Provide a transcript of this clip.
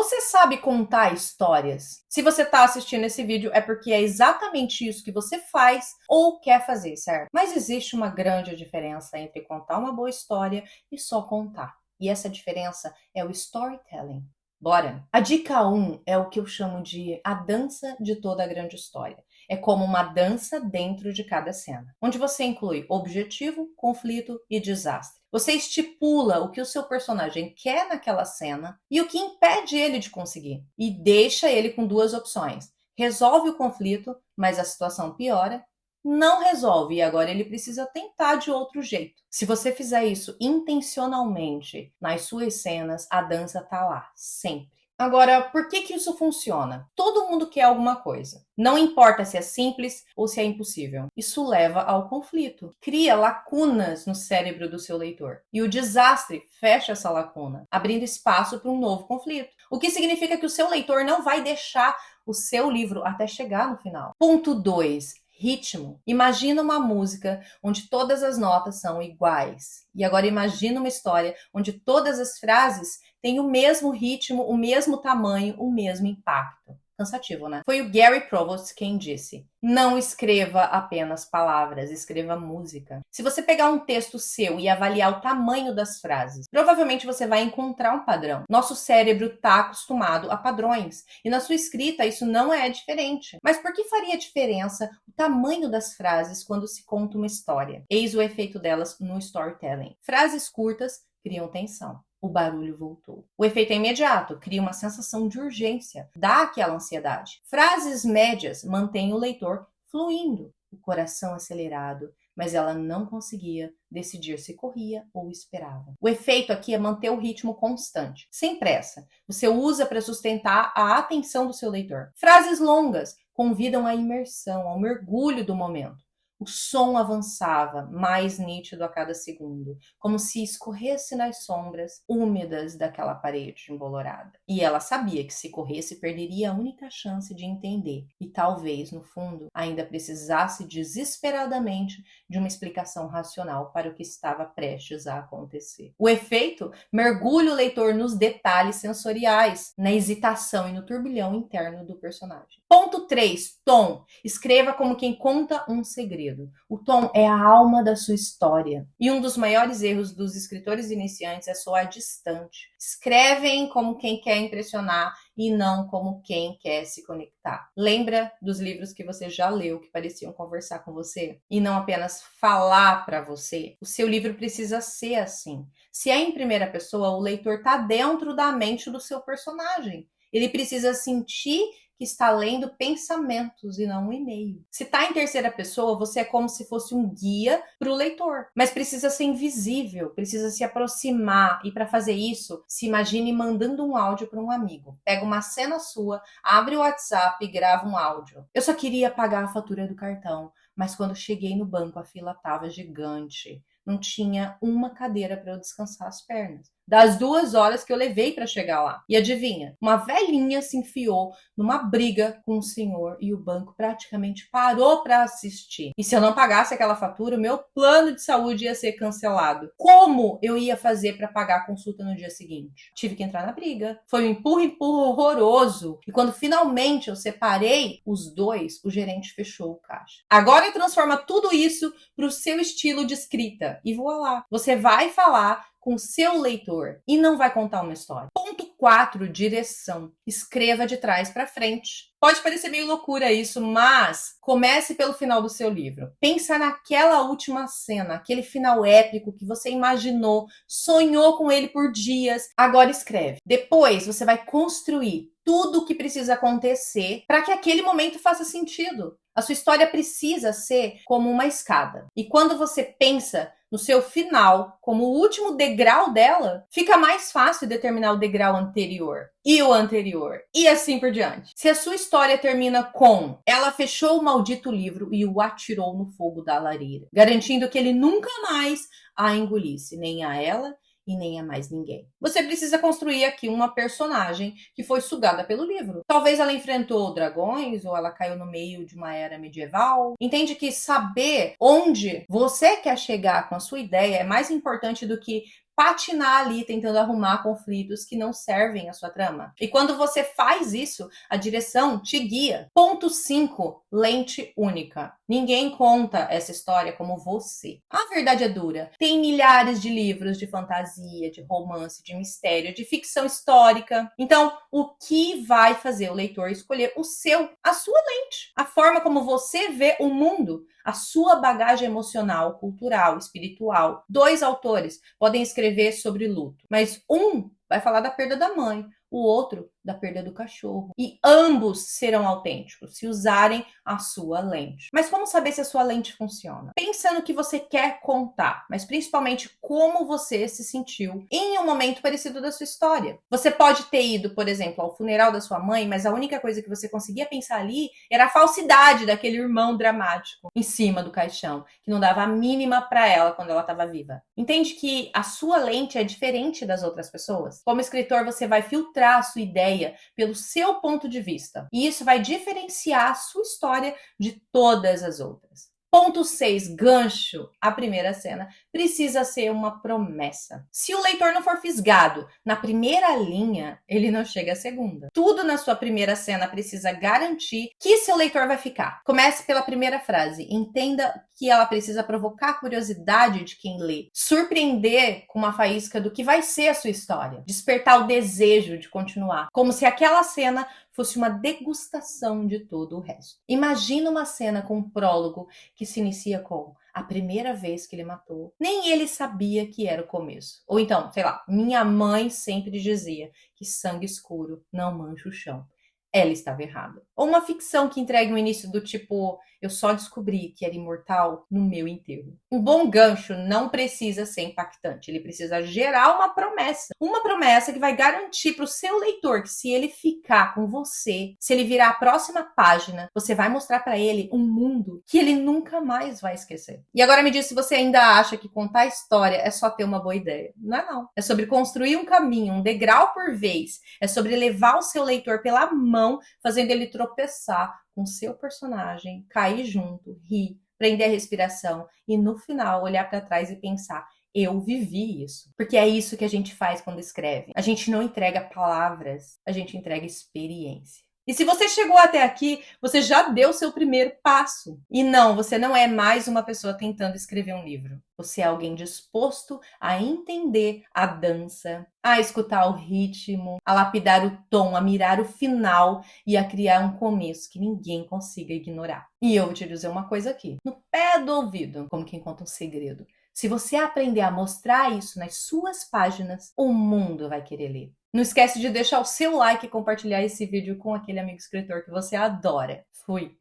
Você sabe contar histórias? Se você está assistindo esse vídeo é porque é exatamente isso que você faz ou quer fazer, certo? Mas existe uma grande diferença entre contar uma boa história e só contar. E essa diferença é o storytelling. Bora! A dica 1 é o que eu chamo de a dança de toda a grande história. É como uma dança dentro de cada cena, onde você inclui objetivo, conflito e desastre. Você estipula o que o seu personagem quer naquela cena e o que impede ele de conseguir. E deixa ele com duas opções. Resolve o conflito, mas a situação piora. Não resolve e agora ele precisa tentar de outro jeito. Se você fizer isso intencionalmente nas suas cenas, a dança tá lá, sempre. Agora, por que isso funciona? Todo mundo quer alguma coisa. Não importa se é simples ou se é impossível. Isso leva ao conflito. Cria lacunas no cérebro do seu leitor. E o desastre fecha essa lacuna, abrindo espaço para um novo conflito. O que significa que o seu leitor não vai deixar o seu livro até chegar no final. Ponto 2. Ritmo. Imagina uma música onde todas as notas são iguais. E agora imagina uma história onde todas as frases têm o mesmo ritmo, o mesmo tamanho, o mesmo impacto. Cansativo, né? Foi o Gary Provost quem disse: não escreva apenas palavras, escreva música. Se você pegar um texto seu e avaliar o tamanho das frases, provavelmente você vai encontrar um padrão. Nosso cérebro está acostumado a padrões. E na sua escrita isso não é diferente. Mas por que faria diferença o tamanho das frases quando se conta uma história? Eis o efeito delas no storytelling. Frases curtas criam tensão. O barulho voltou. O efeito é imediato, cria uma sensação de urgência, dá aquela ansiedade. Frases médias mantêm o leitor fluindo, o coração acelerado, mas ela não conseguia decidir se corria ou esperava. O efeito aqui é manter o ritmo constante, sem pressa. Você usa para sustentar a atenção do seu leitor. Frases longas convidam à imersão, ao mergulho do momento. O som avançava, mais nítido a cada segundo, como se escorresse nas sombras úmidas daquela parede embolorada. E ela sabia que se corresse, perderia a única chance de entender, e talvez, no fundo, ainda precisasse desesperadamente de uma explicação racional para o que estava prestes a acontecer. O efeito mergulha o leitor nos detalhes sensoriais, na hesitação e no turbilhão interno do personagem. Ponto 3. Tom. Escreva como quem conta um segredo. O tom é a alma da sua história. E um dos maiores erros dos escritores iniciantes é soar distante. Escrevem como quem quer impressionar e não como quem quer se conectar. Lembra dos livros que você já leu que pareciam conversar com você? E não apenas falar para você? O seu livro precisa ser assim. Se é em primeira pessoa, o leitor está dentro da mente do seu personagem. Ele precisa sentir que está lendo pensamentos e não um e-mail. Se está em terceira pessoa, você é como se fosse um guia para o leitor, mas precisa ser invisível, precisa se aproximar, e para fazer isso, se imagine mandando um áudio para um amigo. Pega uma cena sua, abre o WhatsApp e grava um áudio. Eu só queria pagar a fatura do cartão, mas quando cheguei no banco a fila estava gigante. Não tinha uma cadeira para eu descansar as pernas. Das 2 horas que eu levei para chegar lá. E adivinha? Uma velhinha se enfiou numa briga com o senhor e o banco praticamente parou para assistir. E se eu não pagasse aquela fatura, o meu plano de saúde ia ser cancelado. Como eu ia fazer para pagar a consulta no dia seguinte? Tive que entrar na briga. Foi um empurra-empurra horroroso. E quando finalmente eu separei os dois, o gerente fechou o caixa. Agora transforma tudo isso para o seu estilo de escrita. E voa lá. Você vai falar com seu leitor e não vai contar uma história. Ponto 4, direção. Escreva de trás para frente. Pode parecer meio loucura isso, mas comece pelo final do seu livro. Pensa naquela última cena, aquele final épico que você imaginou, sonhou com ele por dias. Agora escreve. Depois você vai construir tudo o que precisa acontecer para que aquele momento faça sentido. A sua história precisa ser como uma escada. E quando você pensa no seu final como o último degrau dela, fica mais fácil determinar o degrau anterior e o anterior e assim por diante. Se a sua história termina com ela fechou o maldito livro e o atirou no fogo da lareira, garantindo que ele nunca mais a engolisse, nem a ela e nem a mais ninguém. Você precisa construir aqui uma personagem que foi sugada pelo livro. Talvez ela enfrentou dragões ou ela caiu no meio de uma era medieval. Entende que saber onde você quer chegar com a sua ideia é mais importante do que patinar ali tentando arrumar conflitos que não servem à sua trama. E quando você faz isso, a direção te guia. Ponto 5, lente única. Ninguém conta essa história como você. A verdade é dura. Tem milhares de livros de fantasia, de romance, de mistério, de ficção histórica. Então, o que vai fazer o leitor escolher a sua lente, a forma como você vê o mundo, a sua bagagem emocional, cultural, espiritual. 2 autores podem escrever sobre luto, mas um vai falar da perda da mãe, o outro da perda do cachorro. E ambos serão autênticos se usarem a sua lente. Mas como saber se a sua lente funciona? Pensa no que você quer contar, mas principalmente como você se sentiu em um momento parecido da sua história. Você pode ter ido, por exemplo, ao funeral da sua mãe, mas a única coisa que você conseguia pensar ali era a falsidade daquele irmão dramático em cima do caixão, que não dava a mínima para ela quando ela estava viva. Entende que a sua lente é diferente das outras pessoas? Como escritor, você vai filtrar a sua ideia pelo seu ponto de vista. E isso vai diferenciar a sua história de todas as outras. Ponto 6, gancho. A primeira cena precisa ser uma promessa. Se o leitor não for fisgado na primeira linha, ele não chega à segunda. Tudo na sua primeira cena precisa garantir que seu leitor vai ficar. Comece pela primeira frase. Entenda que ela precisa provocar a curiosidade de quem lê. Surpreender com uma faísca do que vai ser a sua história. Despertar o desejo de continuar. Como se aquela cena fosse uma degustação de todo o resto. Imagina uma cena com um prólogo que se inicia com a primeira vez que ele matou. Nem ele sabia que era o começo. Ou então, sei lá, minha mãe sempre dizia que sangue escuro não mancha o chão. Ela estava errada. Ou uma ficção que entregue um início do tipo, eu só descobri que era imortal no meu enterro. Um bom gancho não precisa ser impactante, ele precisa gerar uma promessa. Uma promessa que vai garantir para o seu leitor que se ele ficar com você, se ele virar a próxima página, você vai mostrar para ele um mundo que ele nunca mais vai esquecer. E agora me diz se você ainda acha que contar história é só ter uma boa ideia. Não é não. É sobre construir um caminho, um degrau por vez. É sobre levar o seu leitor pela mão, fazendo ele tropeçar com seu personagem, cair junto, rir, prender a respiração e no final olhar para trás e pensar, eu vivi isso. Porque é isso que a gente faz quando escreve. A gente não entrega palavras, a gente entrega experiência. E se você chegou até aqui, você já deu seu primeiro passo. E não, você não é mais uma pessoa tentando escrever um livro. Você é alguém disposto a entender a dança, a escutar o ritmo, a lapidar o tom, a mirar o final e a criar um começo que ninguém consiga ignorar. E eu vou te dizer uma coisa aqui, no pé do ouvido, como quem conta um segredo. Se você aprender a mostrar isso nas suas páginas, o mundo vai querer ler. Não esquece de deixar o seu like e compartilhar esse vídeo com aquele amigo escritor que você adora. Fui!